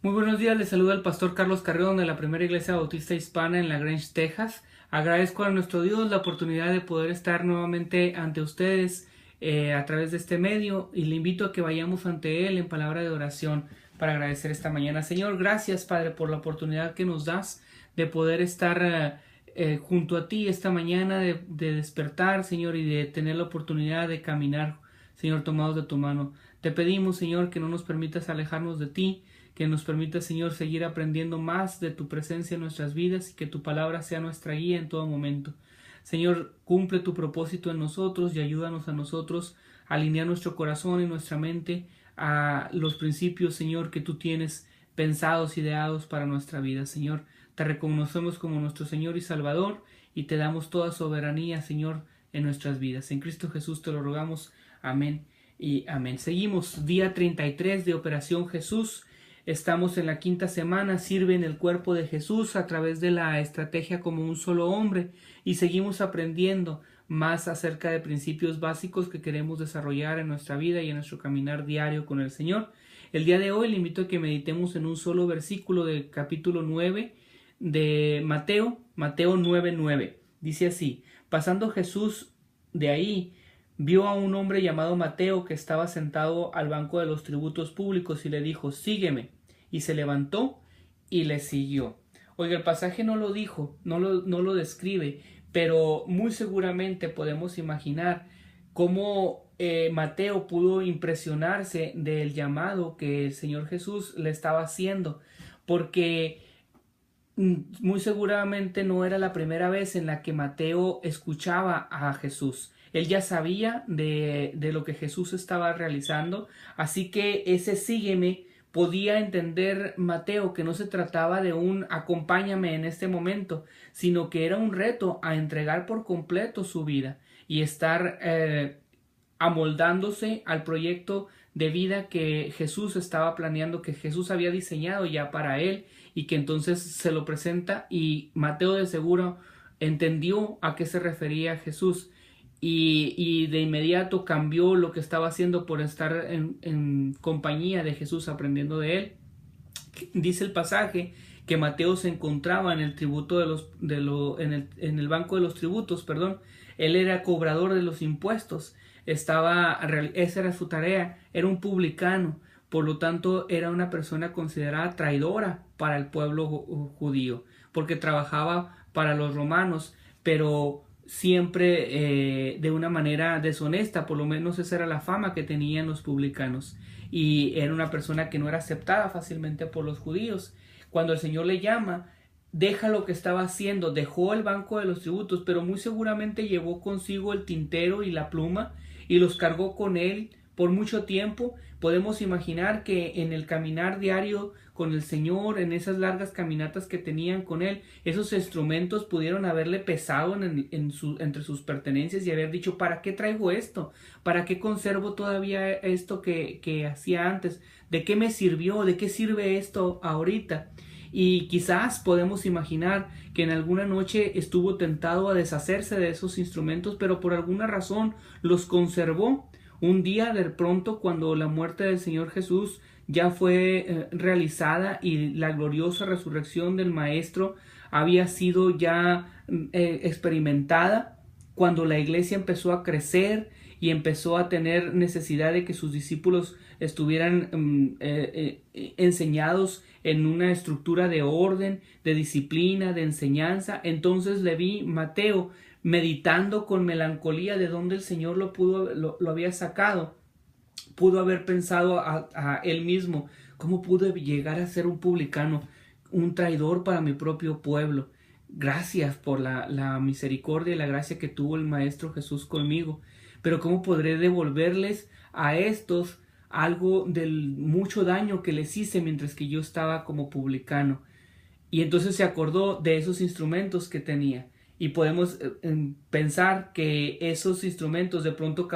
Muy buenos días, les saluda el pastor Carlos Carreón de la Primera Iglesia Bautista Hispana en La Grange, Texas. Agradezco a nuestro Dios la oportunidad de poder estar nuevamente ante ustedes a través de este medio, y le invito a que vayamos ante Él en palabra de oración para agradecer esta mañana. Señor, gracias Padre por la oportunidad que nos das de poder estar junto a ti esta mañana, de despertar, Señor, y de tener la oportunidad de caminar, Señor, tomados de tu mano. Te pedimos, Señor, que no nos permitas alejarnos de ti, que nos permita, Señor, seguir aprendiendo más de tu presencia en nuestras vidas y que tu palabra sea nuestra guía en todo momento. Señor, cumple tu propósito en nosotros y ayúdanos a nosotros a alinear nuestro corazón y nuestra mente a los principios, Señor, que tú tienes pensados, ideados para nuestra vida. Señor, te reconocemos como nuestro Señor y Salvador y te damos toda soberanía, Señor, en nuestras vidas. En Cristo Jesús te lo rogamos. Amén y amén. Seguimos, día 33 de Operación Jesús. Estamos en la quinta semana, sirve en el cuerpo de Jesús a través de la estrategia como un solo hombre, y seguimos aprendiendo más acerca de principios básicos que queremos desarrollar en nuestra vida y en nuestro caminar diario con el Señor. El día de hoy le invito a que meditemos en un solo versículo del capítulo 9 de Mateo, Mateo 9:9. Dice así: pasando Jesús de ahí, vio a un hombre llamado Mateo que estaba sentado al banco de los tributos públicos y le dijo: sígueme. Y se levantó y le siguió. Oiga, el pasaje no lo dijo, no lo describe, pero muy seguramente podemos imaginar cómo Mateo pudo impresionarse del llamado que el Señor Jesús le estaba haciendo, porque muy seguramente no era la primera vez en la que Mateo escuchaba a Jesús. Él ya sabía de lo que Jesús estaba realizando, así que ese sígueme podía entender Mateo que no se trataba de un acompáñame en este momento, sino que era un reto a entregar por completo su vida y estar amoldándose al proyecto de vida que Jesús estaba planeando, que Jesús había diseñado ya para él, y que entonces se lo presenta, y Mateo de seguro entendió a qué se refería Jesús, y de inmediato cambió lo que estaba haciendo por estar en compañía de Jesús, aprendiendo de él. Dice el pasaje que Mateo se encontraba en el tributo en el banco de los tributos, perdón. Él era cobrador de los impuestos, esa era su tarea, era un publicano, por lo tanto era una persona considerada traidora para el pueblo judío, porque trabajaba para los romanos, pero siempre de una manera deshonesta. Por lo menos esa era la fama que tenían los publicanos, y era una persona que no era aceptada fácilmente por los judíos. Cuando el Señor le llama, deja lo que estaba haciendo, dejó el banco de los tributos, pero muy seguramente llevó consigo el tintero y la pluma y los cargó con él por mucho tiempo. Podemos imaginar que en el caminar diario con el Señor, en esas largas caminatas que tenían con él, esos instrumentos pudieron haberle pesado entre sus pertenencias y haber dicho: ¿para qué traigo esto? ¿Para qué conservo todavía esto que hacía antes? ¿De qué me sirvió? ¿De qué sirve esto ahorita? Y quizás podemos imaginar que en alguna noche estuvo tentado a deshacerse de esos instrumentos, pero por alguna razón los conservó. Un día, de pronto, cuando la muerte del Señor Jesús ya fue realizada y la gloriosa resurrección del Maestro había sido ya experimentada, cuando la iglesia empezó a crecer y empezó a tener necesidad de que sus discípulos estuvieran enseñados en una estructura de orden, de disciplina, de enseñanza, entonces le vi Mateo meditando con melancolía de dónde el Señor lo había sacado. Pudo haber pensado a él mismo: ¿cómo pude llegar a ser un publicano, un traidor para mi propio pueblo? Gracias por la misericordia y la gracia que tuvo el Maestro Jesús conmigo, pero ¿cómo podré devolverles a estos algo del mucho daño que les hice mientras que yo estaba como publicano? Y entonces se acordó de esos instrumentos que tenía, y podemos pensar que esos instrumentos de pronto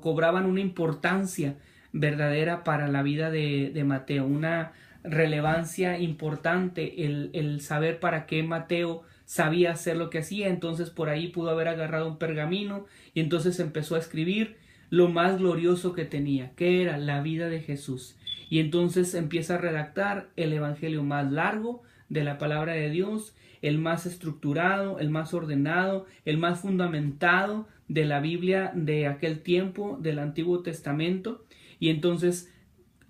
cobraban una importancia verdadera para la vida de Mateo, una relevancia importante, el saber para qué Mateo sabía hacer lo que hacía. Entonces por ahí pudo haber agarrado un pergamino y entonces empezó a escribir lo más glorioso que tenía, que era la vida de Jesús. Y entonces empieza a redactar el evangelio más largo de la palabra de Dios, el más estructurado, el más ordenado, el más fundamentado de la Biblia de aquel tiempo, del Antiguo Testamento. Y entonces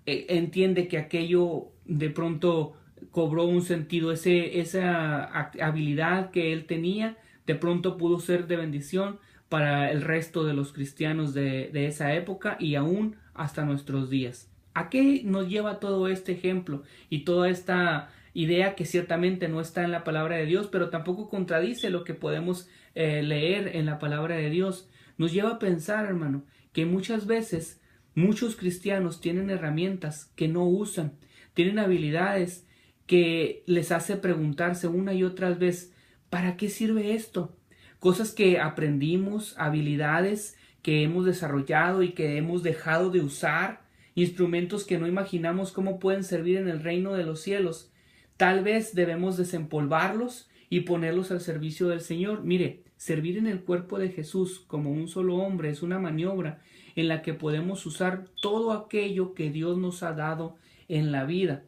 entiende que aquello de pronto cobró un sentido, esa habilidad que él tenía, de pronto pudo ser de bendición para el resto de los cristianos de esa época y aún hasta nuestros días. ¿A qué nos lleva todo este ejemplo y toda esta idea que ciertamente no está en la palabra de Dios, pero tampoco contradice lo que podemos leer en la palabra de Dios? Nos lleva a pensar, hermano, que muchas veces muchos cristianos tienen herramientas que no usan, tienen habilidades que les hace preguntarse una y otra vez, ¿para qué sirve esto? Cosas que aprendimos, habilidades que hemos desarrollado y que hemos dejado de usar, instrumentos que no imaginamos cómo pueden servir en el reino de los cielos. Tal vez debemos desempolvarlos y ponerlos al servicio del Señor. Mire, servir en el cuerpo de Jesús como un solo hombre es una maniobra en la que podemos usar todo aquello que Dios nos ha dado en la vida.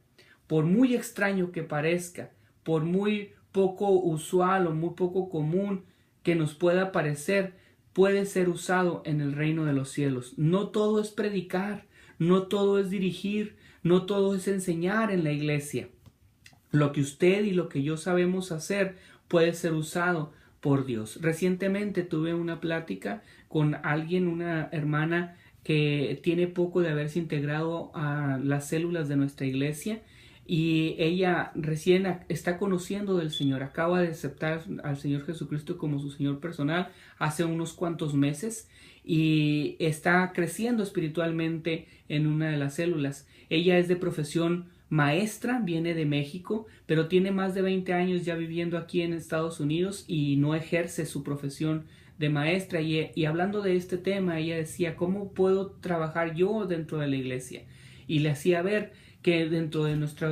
Por muy extraño que parezca, por muy poco usual o muy poco común que nos pueda parecer, puede ser usado en el reino de los cielos. No todo es predicar, no todo es dirigir, no todo es enseñar en la iglesia. Lo que usted y lo que yo sabemos hacer puede ser usado por Dios. Recientemente tuve una plática con alguien, una hermana que tiene poco de haberse integrado a las células de nuestra iglesia, y ella recién está conociendo del Señor, acaba de aceptar al Señor Jesucristo como su Señor personal hace unos cuantos meses y está creciendo espiritualmente en una de las células. Ella es de profesión maestra, viene de México, pero tiene más de 20 años ya viviendo aquí en Estados Unidos y no ejerce su profesión de maestra. Y hablando de este tema, ella decía, ¿cómo puedo trabajar yo dentro de la iglesia? Y le hacía ver que dentro de nuestra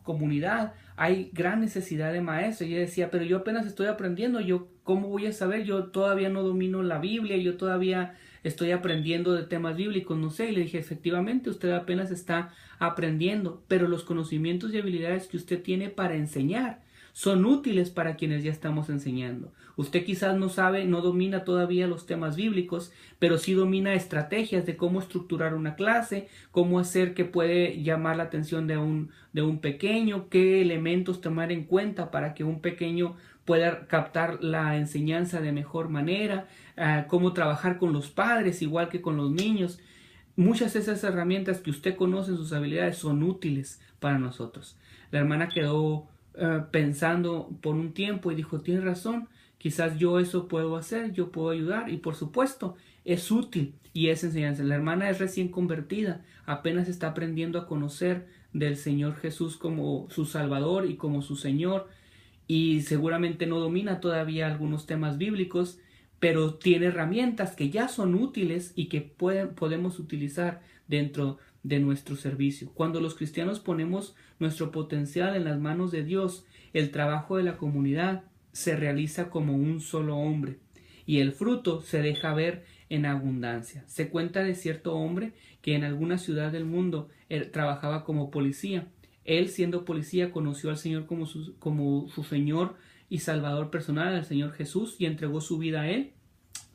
comunidad hay gran necesidad de maestros. Y ella decía, pero yo apenas estoy aprendiendo, yo ¿cómo voy a saber? Yo todavía no domino la Biblia, yo todavía estoy aprendiendo de temas bíblicos, no sé. Y le dije, efectivamente, usted apenas está aprendiendo, pero los conocimientos y habilidades que usted tiene para enseñar son útiles para quienes ya estamos enseñando. Usted quizás no sabe, no domina todavía los temas bíblicos, pero sí domina estrategias de cómo estructurar una clase, cómo hacer que puede llamar la atención de un pequeño, qué elementos tomar en cuenta para que un pequeño pueda captar la enseñanza de mejor manera, cómo trabajar con los padres igual que con los niños. Muchas de esas herramientas que usted conoce en sus habilidades son útiles para nosotros. La hermana quedó pensando por un tiempo y dijo, tienes razón, quizás yo eso puedo hacer, yo puedo ayudar, y por supuesto es útil y es enseñanza. La hermana es recién convertida, apenas está aprendiendo a conocer del Señor Jesús como su Salvador y como su Señor, y seguramente no domina todavía algunos temas bíblicos, pero tiene herramientas que ya son útiles y que podemos utilizar dentro de nuestro servicio. Cuando los cristianos ponemos nuestro potencial en las manos de Dios, el trabajo de la comunidad se realiza como un solo hombre y el fruto se deja ver en abundancia. Se cuenta de cierto hombre que en alguna ciudad del mundo trabajaba como policía. Él, siendo policía, conoció al Señor como su Señor y Salvador personal, al Señor Jesús, y entregó su vida a Él.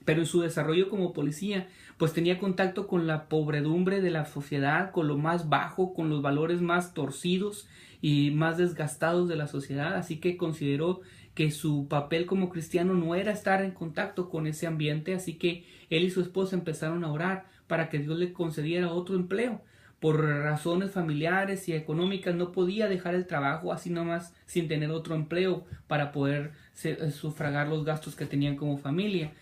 Pero en su desarrollo como policía, pues tenía contacto con la pobredumbre de la sociedad, con lo más bajo, con los valores más torcidos y más desgastados de la sociedad. Así que consideró que su papel como cristiano no era estar en contacto con ese ambiente. Así que él y su esposa empezaron a orar para que Dios le concediera otro empleo. Por razones familiares y económicas no podía dejar el trabajo así nomás sin tener otro empleo para poder sufragar los gastos que tenían como familia.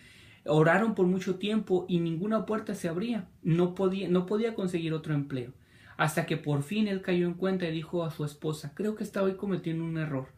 Oraron por mucho tiempo y ninguna puerta se abría. No podía conseguir otro empleo. Hasta que por fin él cayó en cuenta y dijo a su esposa, creo que estoy cometiendo un error.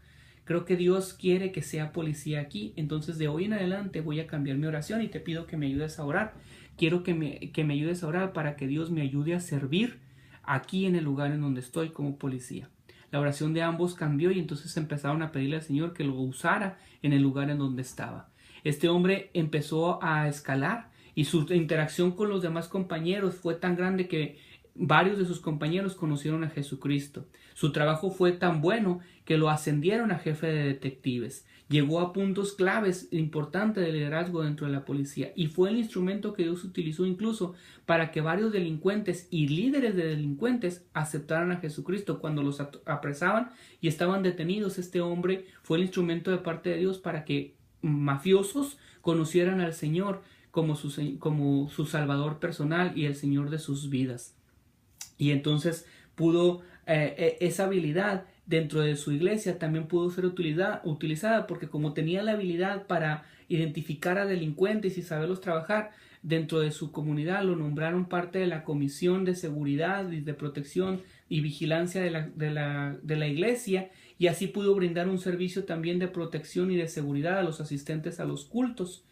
Creo que Dios quiere que sea policía aquí. Entonces de hoy en adelante voy a cambiar mi oración y te pido que me ayudes a orar. Quiero que me ayudes a orar para que Dios me ayude a servir aquí en el lugar en donde estoy como policía. La oración de ambos cambió y entonces empezaron a pedirle al Señor que lo usara en el lugar en donde estaba. Este hombre empezó a escalar y su interacción con los demás compañeros fue tan grande que varios de sus compañeros conocieron a Jesucristo. Su trabajo fue tan bueno que lo ascendieron a jefe de detectives. Llegó a puntos claves importantes de liderazgo dentro de la policía y fue el instrumento que Dios utilizó incluso para que varios delincuentes y líderes de delincuentes aceptaran a Jesucristo cuando los apresaban y estaban detenidos. Este hombre fue el instrumento de parte de Dios para que mafiosos conocieran al Señor como su Salvador personal y el Señor de sus vidas. Y entonces pudo esa habilidad dentro de su iglesia también pudo ser utilizada porque como tenía la habilidad para identificar a delincuentes y saberlos trabajar dentro de su comunidad, lo nombraron parte de la comisión de seguridad y de protección y vigilancia de la iglesia, y así pudo brindar un servicio también de protección y de seguridad a los asistentes a los cultos.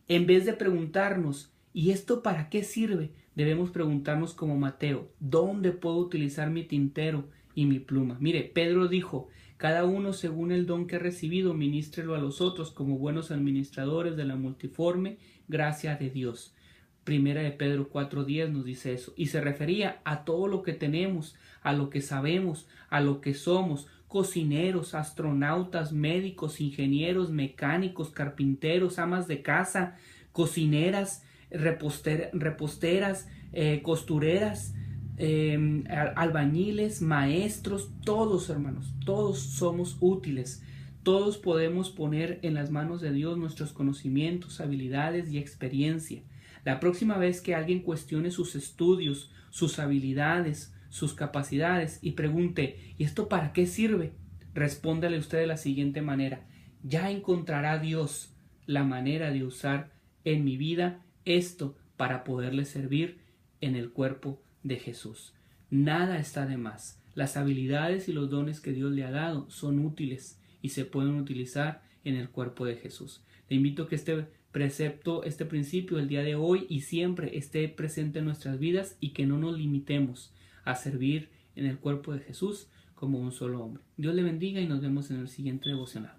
En vez de preguntarnos, ¿y esto para qué sirve?, debemos preguntarnos como Mateo, ¿dónde puedo utilizar mi tintero y mi pluma? Mire, Pedro dijo, cada uno según el don que ha recibido, ministrelo a los otros como buenos administradores de la multiforme gracia de Dios. Primera de Pedro 4:10 nos dice eso, y se refería a todo lo que tenemos, a lo que sabemos, a lo que somos, cocineros, astronautas, médicos, ingenieros, mecánicos, carpinteros, amas de casa, cocineras, reposteras, costureras, albañiles, maestros, todos, hermanos, todos somos útiles. Todos podemos poner en las manos de Dios nuestros conocimientos, habilidades y experiencia. La próxima vez que alguien cuestione sus estudios, sus habilidades, sus capacidades y pregunte, ¿y esto para qué sirve?, respóndale usted de la siguiente manera: ya encontrará Dios la manera de usar en mi vida esto para poderle servir en el cuerpo de Jesús. Nada está de más. Las habilidades y los dones que Dios le ha dado son útiles y se pueden utilizar en el cuerpo de Jesús. Te invito a que este precepto, este principio, el día de hoy y siempre esté presente en nuestras vidas y que no nos limitemos a servir en el cuerpo de Jesús como un solo hombre. Dios le bendiga y nos vemos en el siguiente devocional.